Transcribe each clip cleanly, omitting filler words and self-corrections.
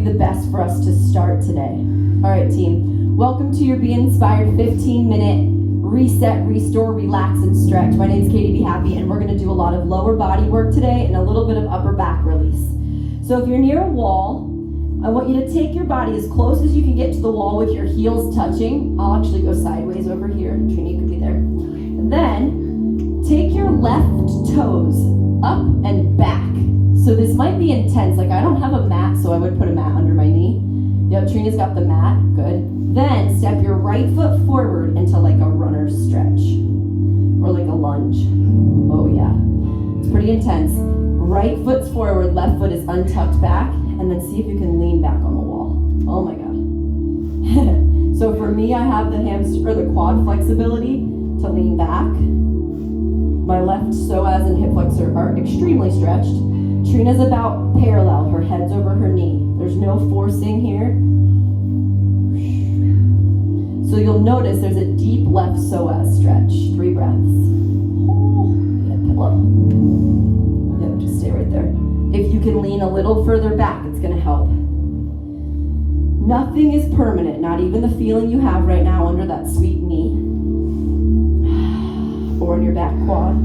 The best for us to start today. All right, team. Welcome to your Be Inspired 15-minute reset, restore, relax, and stretch. My name is 𝐊𝐴𝐵𝐵𝐵, and we're going to do a lot of lower body work today and a little bit of upper back release. So if you're near a wall, I want you to take your body as close as you can get to the wall with your heels touching. I'll actually go sideways over here. Trini could be there. And then take your left toes up and back. So this might be intense. Like, I don't have a mat, so I would put a mat under my knee. Yep, Trina's got the mat. Good. Then step your right foot forward into like a runner's stretch or like a lunge. Oh yeah, it's pretty intense. Right foot's forward, left foot is untucked back, and then see if you can lean back on the wall. Oh my God. So for me, I have the the quad flexibility to lean back. My left psoas and hip flexor are extremely stretched. Trina's about parallel, her head's over her knee. There's no forcing here. So you'll notice there's a deep left psoas stretch. 3 breaths. Get pillow. Yep, just stay right there. If you can lean a little further back, it's gonna help. Nothing is permanent, not even the feeling you have right now under that sweet knee or in your back quad.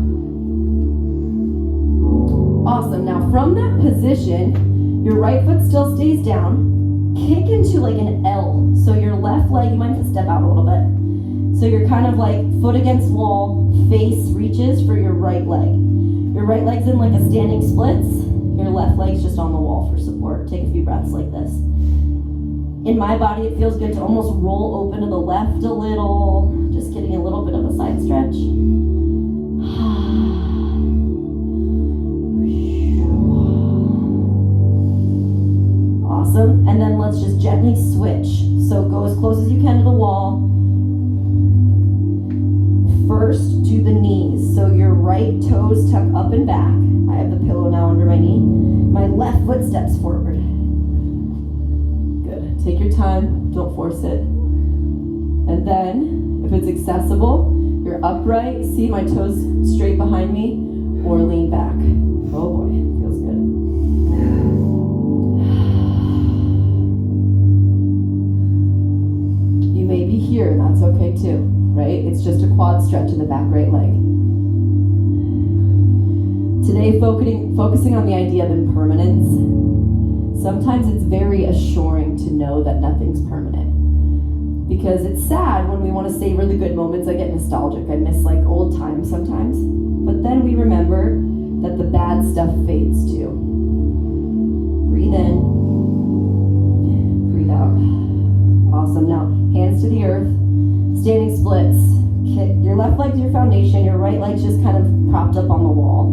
Awesome. Now from that position, your right foot still stays down. Kick into like an L. So your left leg, you might have to step out a little bit. So you're kind of like foot against wall, face reaches for your right leg. Your right leg's in like a standing splits. Your left leg's just on the wall for support. Take a few breaths like this. In my body, it feels good to almost roll open to the left a little. Just getting a little bit of a side stretch. Awesome. And then let's just gently switch. So go as close as you can to the wall. First to the knees. So your right toes tuck up and back. I have the pillow now under my knee. My left foot steps forward. Good. Take your time. Don't force it. And then, if it's accessible, you're upright. See my toes straight behind me, or lean back. Oh boy, feels good. You may be here, and that's okay too, right? It's just a quad stretch in the back right leg. Today, focusing on the idea of impermanence. Sometimes it's very assuring to know that nothing's permanent. Because it's sad when we want to savor the good moments. I get nostalgic. I miss like old times sometimes. But then we remember that the bad stuff fades too. Breathe in. Breathe out. Awesome. Now, hands to the earth. Standing splits. Your left leg's your foundation. Your right leg's just kind of propped up on the wall.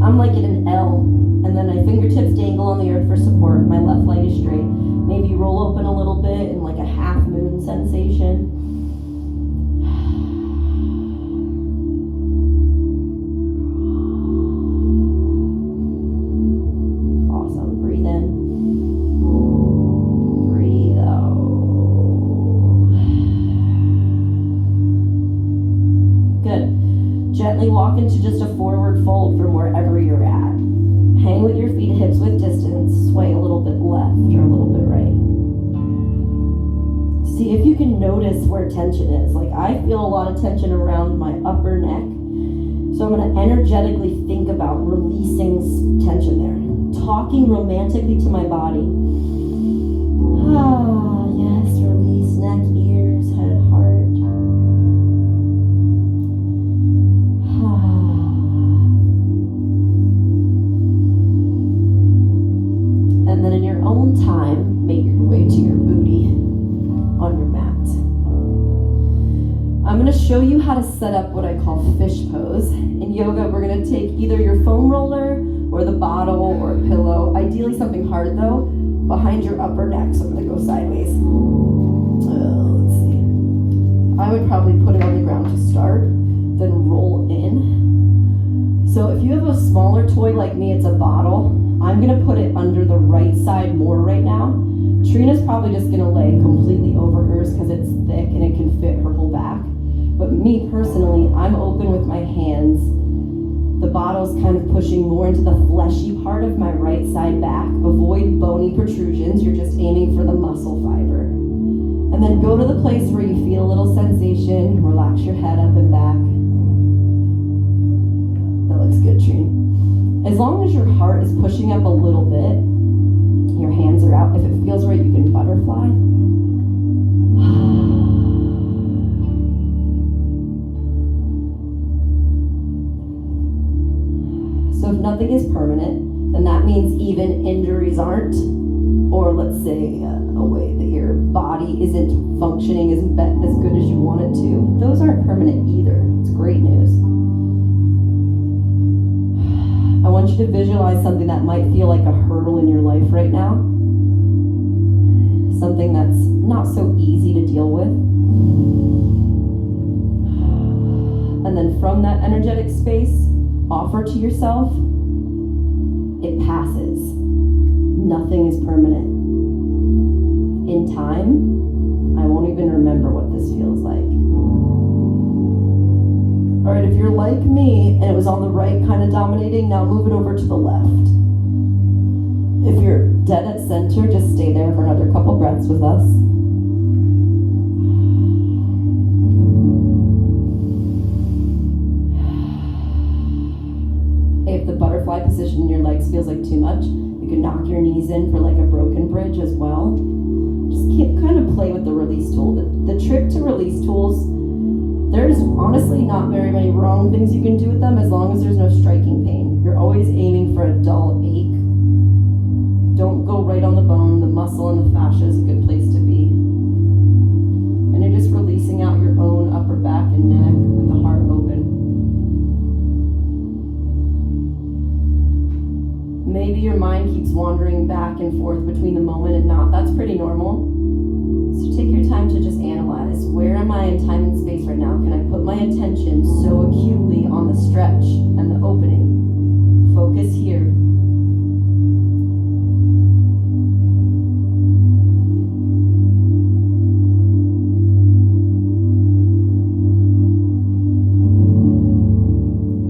I'm like in an L. And then my fingertips dangle on the earth for support. My left leg is straight. Maybe roll open a little bit in like a half moon sensation. Awesome. Breathe in. Breathe out. Good. Gently walk into just a forward fold from wherever you're at. Hang with your feet hips width distance. Sway a little bit left or a little bit right. See if you can notice where tension is. Like, I feel a lot of tension around my upper neck. So I'm going to energetically think about releasing tension there. Talking romantically to my body. Ah, yes, release neck, ears, head, heart. And then in your own time, make your way to your booty on your mat. I'm going to show you how to set up what I call fish pose. In yoga, we're going to take either your foam roller or the bottle or a pillow. Ideally something hard though, behind your upper neck. So I'm going to go sideways. Let's see. I would probably put it on the ground to start, then roll in. So if you have a smaller toy like me, it's a bottle. I'm going to put it under the right side more right now. Trina's probably just going to lay completely over hers because it's thick and it can fit her whole back. But me personally, I'm open with my hands The bottle's kind of pushing more into the fleshy part of my right side back. Avoid bony protrusions. You're just aiming for the muscle fiber. And then go to the place where you feel a little sensation. Relax your head up and back. That looks good, Trine. As long as your heart is pushing up a little bit, your hands are out. If it feels right, you can butterfly. So if nothing is permanent, then that means even injuries aren't, or let's say a way that your body isn't functioning as good as you want it to. Those aren't permanent either. It's great news. I want you to visualize something that might feel like a hurdle in your life right now. Something that's not so easy to deal with. And then from that energetic space, offer to yourself, it passes. Nothing is permanent. In time, I won't even remember what this feels like. All right, if you're like me and it was on the right kind of dominating, now move it over to the left. If you're dead at center, just stay there for another couple breaths with us. If the butterfly position in your legs feels like too much, you can knock your knees in for like a broken bridge as well. Just kind of play with the release tool. The trick to release tools, there's honestly not very many wrong things you can do with them as long as there's no striking pain. You're always aiming for a dull ache. Don't go right on the bone. The muscle and the fascia is a good place to be. And you're just releasing out your own upper back and neck with the heart open. Maybe your mind keeps wandering back and forth between the moment and not. That's pretty normal. So take your time to just analyze. Where am I in time and space right now? Can I put my attention so acutely on the stretch and the opening? Focus here.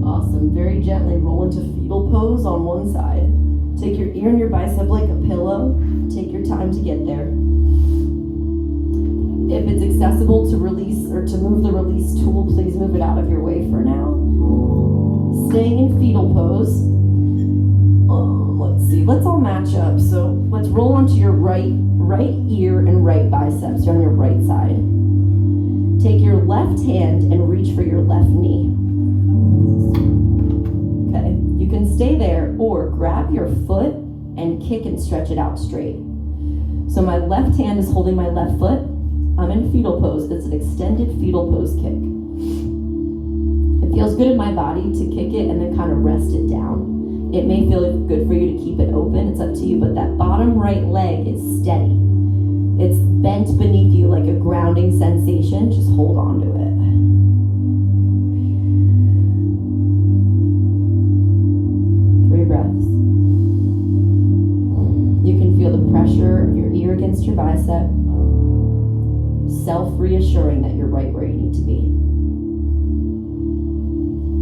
Awesome. Very gently roll into fetal pose on one side. Take your ear and your bicep like a pillow. Take your time to get there. If it's accessible to release or to move the release tool, please move it out of your way for now. Staying in fetal pose. Let's see, let's all match up. So let's roll onto your right ear and right biceps. You're on your right side. Take your left hand and reach for your left knee. Okay, you can stay there or grab your foot and kick and stretch it out straight. So my left hand is holding my left foot. I'm in fetal pose. It's an extended fetal pose kick. It feels good in my body to kick it and then kind of rest it down. It may feel good for you to keep it open. It's up to you, but that bottom right leg is steady. It's bent beneath you like a grounding sensation. Just hold on to it. Three breaths. You can feel the pressure of your ear against your bicep. Self-reassuring that you're right where you need to be.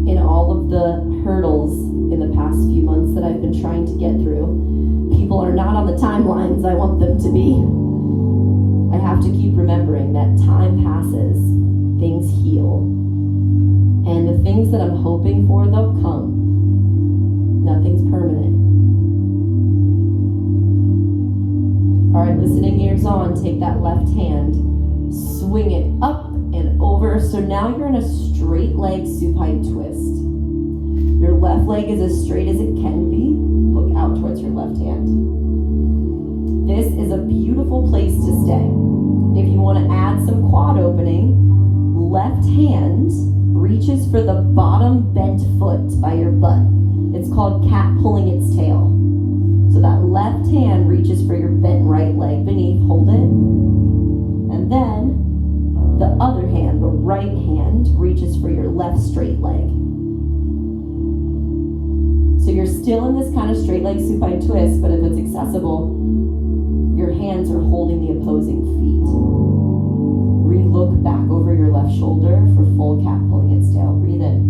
In all of the hurdles in the past few months that I've been trying to get through, people are not on the timelines I want them to be. I have to keep remembering that time passes, things heal, and the things that I'm hoping for, they'll come. Nothing's permanent. All right, listening ears on, take that left hand, swing it up and over. So now you're in a straight leg supine twist. Your left leg is as straight as it can be. Look out towards your left hand. This is a beautiful place to stay. If you want to add some quad opening, left hand reaches for the bottom bent foot by your butt. It's called cat pulling its tail. So that left hand reaches for your bent right leg beneath. Hold it. And then the other hand, the right hand, reaches for your left straight leg. So you're still in this kind of straight leg supine twist, but if it's accessible, your hands are holding the opposing feet. Re-look back over your left shoulder for full cat pulling its tail. Breathe in.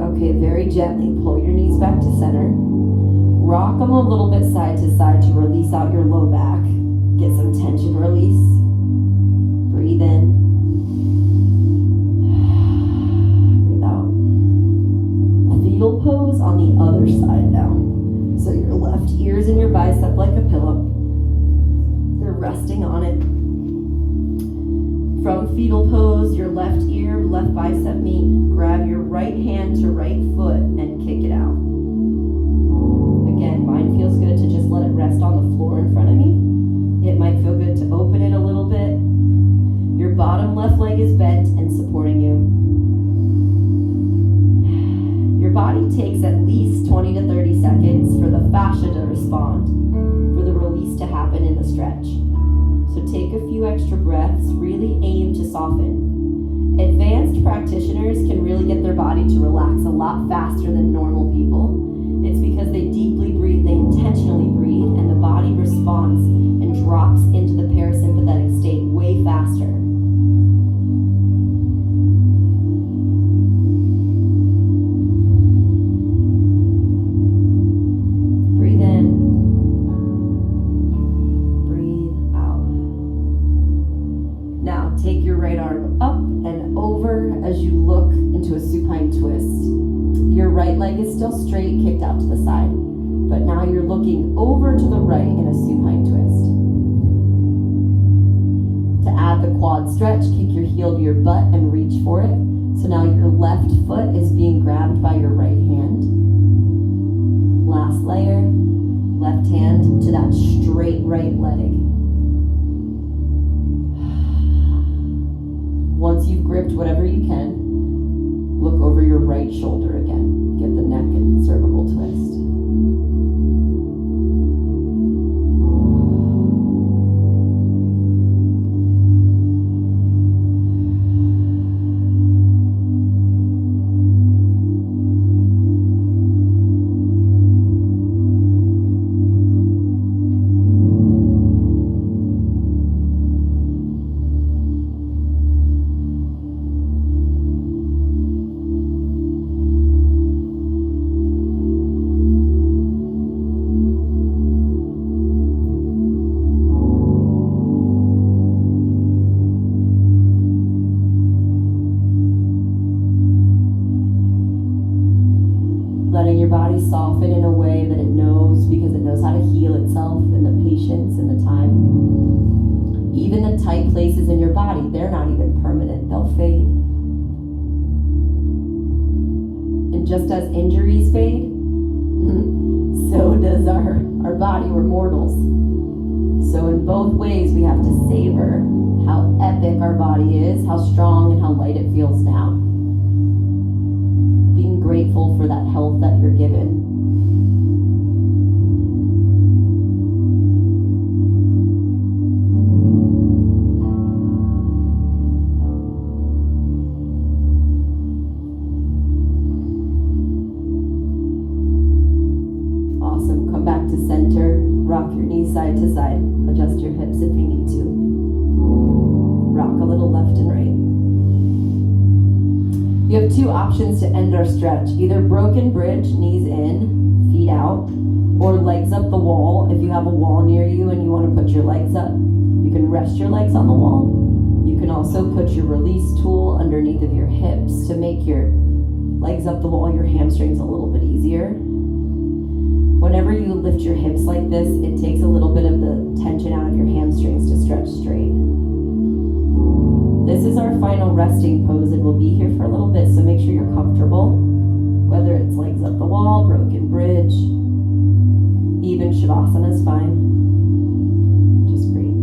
Okay, very gently pull your knees back to center. Rock them a little bit side to side to release out your low back. Get some tension release. Breathe in. Breathe out. Fetal pose on the other side now. So your left ear's in your bicep like a pillow. You're resting on it. From fetal pose, your left ear, left bicep meet. Grab your right hand to right foot and kick it out. Again, mine feels good to just let it rest on the floor in front of me. It might feel good to open it a little bit. Your bottom left leg is bent and supporting you. Your body takes at least 20 to 30 seconds for the fascia to respond, for the release to happen in the stretch. So take a few extra breaths, really aim to soften. Advanced practitioners can really get their body to relax a lot faster than normal people. It's because they deeply breathe, they intentionally breathe, and the body responds and drops into the parasympathetic state way faster. Breathe in. Breathe out. Now take your right arm up and over as you look into a supine twist. Your right leg is still straight, kicked out to the side, but now you're looking over to the right in a supine twist. To add the quad stretch, kick your heel to your butt and reach for it. So now your left foot is being grabbed by your right hand. Last layer, left hand to that straight right leg. Once you've gripped whatever you can, look over your right shoulder again. Get the neck and cervical twist. Letting your body soften in a way that it knows, because it knows how to heal itself in the patience and the time. Even the tight places in your body, they're not even permanent, they'll fade. And just as injuries fade, so does our body. We're mortals. So in both ways, we have to savor how epic our body is, how strong and how light it feels now. Being grateful for that health that you're given. Awesome. Come back to center. Rock your knees side to side. Adjust your hips if you need to. Rock a little left and right. You have two options to end our stretch. Either broken bridge, knees in, feet out, or legs up the wall. If you have a wall near you and you want to put your legs up, you can rest your legs on the wall. You can also put your release tool underneath of your hips to make your legs up the wall, your hamstrings a little bit easier. Whenever you lift your hips like this, it takes a little bit of the tension out of your hamstrings to stretch straight. This is our final resting pose, and we'll be here for a little bit, so make sure you're comfortable. Whether it's legs up the wall, broken bridge, even Shavasana is fine. Just breathe.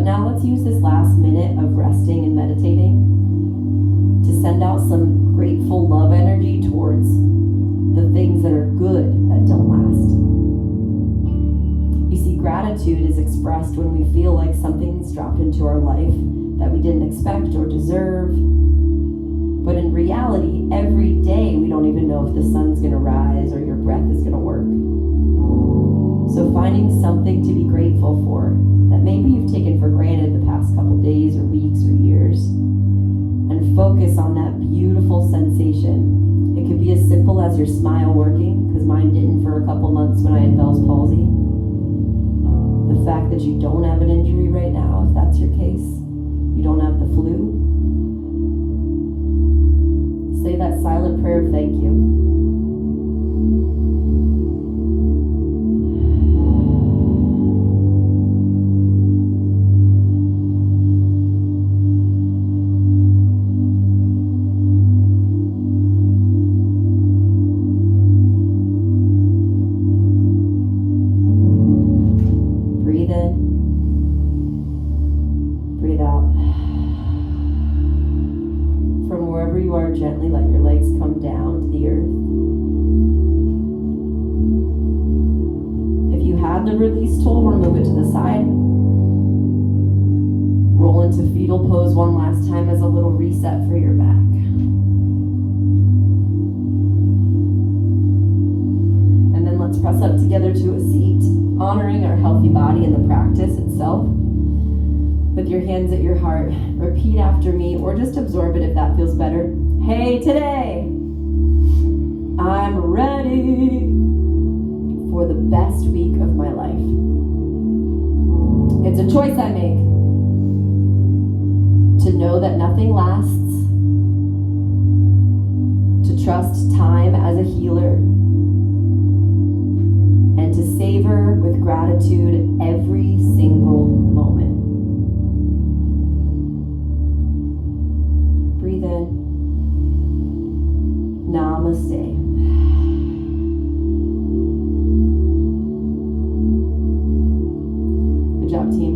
now let's use this last minute of resting and meditating to send out some grateful love energy towards the things that are good that don't last. You see, gratitude is expressed when we feel like something's dropped into our life that we didn't expect or deserve. But in reality, every day we don't even know if the sun's gonna rise or your breath is gonna work. So finding something to be grateful for that maybe you've taken for granted the past couple days or weeks or years, and focus on that beautiful sensation. It could be as simple as your smile working, because mine didn't for a couple months when I had Bell's palsy. The fact that you don't have an injury right now, if that's your case, you don't have the flu. Say that silent prayer of thank you. Breathe in, breathe out. From wherever you are, gently let your legs come down to the earth. If you had the release tool, we'll move it to the side. Roll into fetal pose one last time as a little reset for your back. And then let's press up together to a seat, honoring our healthy body and the practice itself. With your hands at your heart, repeat after me, or just absorb it if that feels better. Hey, today, I'm ready for the best week of my life. It's a choice I make to know that nothing lasts, to trust time as a healer, and to savor with gratitude every single moment. Breathe in. Namaste. Good job, team.